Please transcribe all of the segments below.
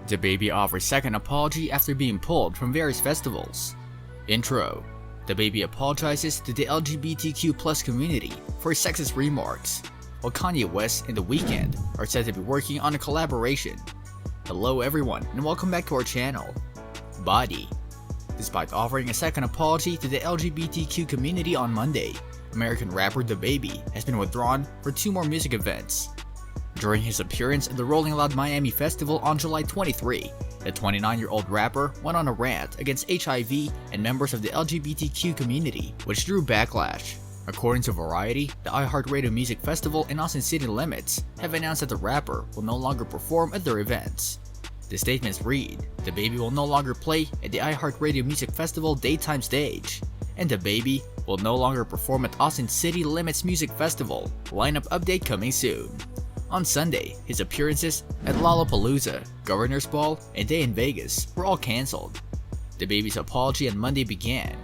DaBaby offers second apology after being pulled from various festivals. Intro. DaBaby apologizes to the LGBTQ+ community for his sexist remarks, while Kanye West and The Weeknd are said to be working on a collaboration. Hello everyone and welcome back to our channel. Body. Despite offering a second apology to the LGBTQ community on Monday, American rapper DaBaby has been withdrawn for 2 more music events. During his appearance at the Rolling Loud Miami Festival on July 23, the 29-year-old rapper went on a rant against HIV and members of the LGBTQ community, which drew backlash. According to Variety, the iHeartRadio Music Festival and Austin City Limits have announced that the rapper will no longer perform at their events. The statements read, DaBaby will no longer play at the iHeartRadio Music Festival daytime stage, and DaBaby will no longer perform at Austin City Limits Music Festival. Lineup update coming soon. On Sunday, his appearances at Lollapalooza, Governor's Ball, and Day in Vegas were all cancelled. DaBaby's apology on Monday began.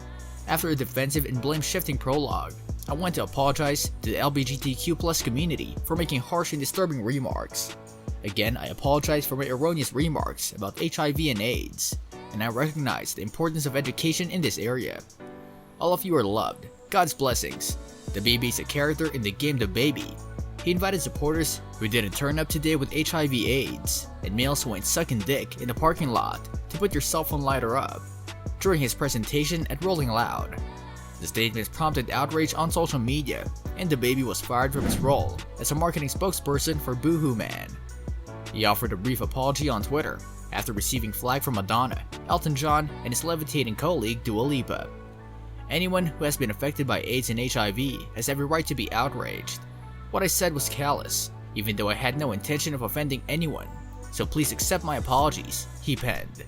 After a defensive and blame-shifting prologue, I want to apologize to the LGBTQ+ community for making harsh and disturbing remarks. Again, I apologize for my erroneous remarks about HIV and AIDS, and I recognize the importance of education in this area. All of you are loved. God's blessings. DaBaby is a character in the game DaBaby. He invited supporters who didn't turn up today with HIV/AIDS, and males who went sucking dick in the parking lot to put your cell phone lighter up during his presentation at Rolling Loud. The statements prompted outrage on social media, and DaBaby was fired from his role as a marketing spokesperson for Boohoo Man. He offered a brief apology on Twitter after receiving flack from Madonna, Elton John, and his levitating colleague Dua Lipa. Anyone who has been affected by AIDS and HIV has every right to be outraged. What I said was callous, even though I had no intention of offending anyone, so please accept my apologies, he penned.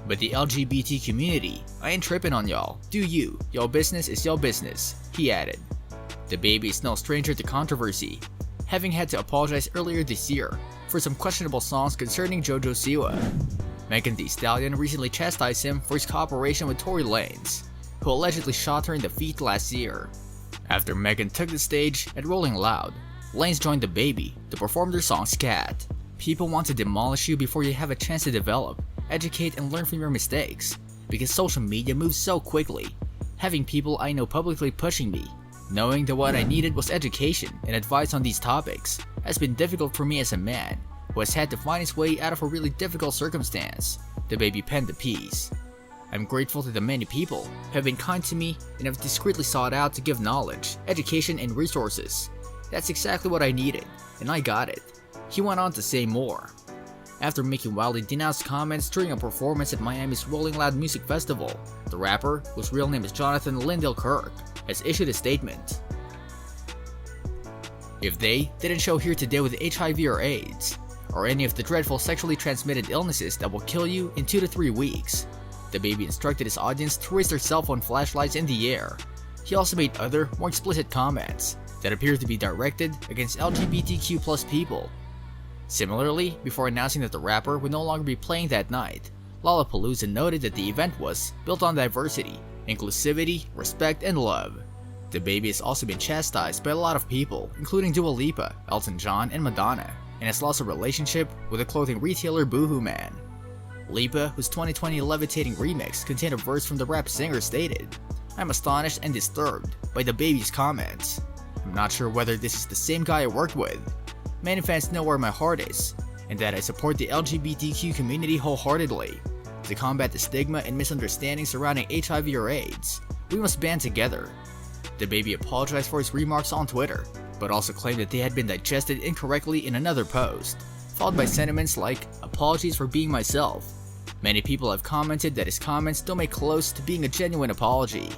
But the LGBT community, I ain't tripping on y'all, do you, y'all business is y'all business, he added. DaBaby is no stranger to controversy, having had to apologize earlier this year for some questionable songs concerning JoJo Siwa. Megan Thee Stallion recently chastised him for his cooperation with Tory Lanez, who allegedly shot her in the feet last year. After Megan took the stage at Rolling Loud, Lanez joined DaBaby to perform their song Scat. People want to demolish you before you have a chance to develop, educate, and learn from your mistakes, because social media moves so quickly. Having people I know publicly pushing me, knowing that what I needed was education and advice on these topics, has been difficult for me as a man who has had to find his way out of a really difficult circumstance, DaBaby penned the piece. I'm grateful to the many people who have been kind to me and have discreetly sought out to give knowledge, education, and resources. That's exactly what I needed, and I got it. He went on to say more. After making wildly denounced comments during a performance at Miami's Rolling Loud Music Festival, the rapper, whose real name is Jonathan Lindell Kirk, has issued a statement. If they didn't show here today with HIV or AIDS, or any of the dreadful sexually transmitted illnesses that will kill you in 2 to 3 weeks, DaBaby instructed his audience to raise their cell phone flashlights in the air. He also made other, more explicit comments that appear to be directed against LGBTQ+ people. Similarly, before announcing that the rapper would no longer be playing that night, Lollapalooza noted that the event was built on diversity, inclusivity, respect, and love. DaBaby has also been chastised by a lot of people, including Dua Lipa, Elton John, and Madonna, and has lost a relationship with the clothing retailer Boohoo Man. Lipa, whose 2020 Levitating remix contained a verse from the rap singer, stated, I'm astonished and disturbed by DaBaby's comments. I'm not sure whether this is the same guy I worked with. Many fans know where my heart is, and that I support the LGBTQ community wholeheartedly. To combat the stigma and misunderstanding surrounding HIV or AIDS, we must band together. DaBaby apologized for his remarks on Twitter, but also claimed that they had been digested incorrectly in another post, followed by sentiments like, apologies for being myself. Many people have commented that his comments don't make close to being a genuine apology.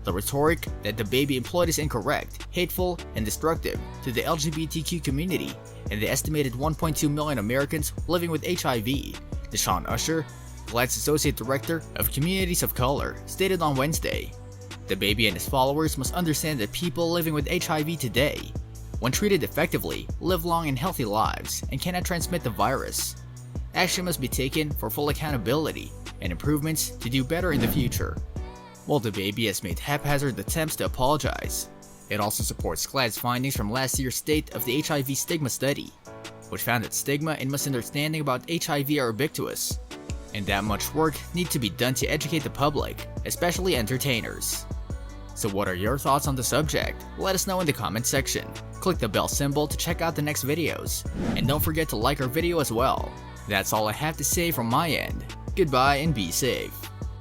The rhetoric that DaBaby employed is incorrect, hateful, and destructive to the LGBTQ community and the estimated 1.2 million Americans living with HIV, Deshaun Usher, GLAAD's Associate Director of Communities of Color, stated on Wednesday. DaBaby and his followers must understand that people living with HIV today, when treated effectively, live long and healthy lives and cannot transmit the virus. Action must be taken for full accountability and improvements to do better in the future. While DaBaby has made haphazard attempts to apologize, it also supports GLAAD's findings from last year's State of the HIV Stigma study. which found that stigma and misunderstanding about HIV are ubiquitous, and that much work needs to be done to educate the public, especially entertainers. So what are your thoughts on the subject? Let us know in the comment section. Click the bell symbol to check out the next videos, and don't forget to like our video as well. That's all I have to say from my end. Goodbye and be safe.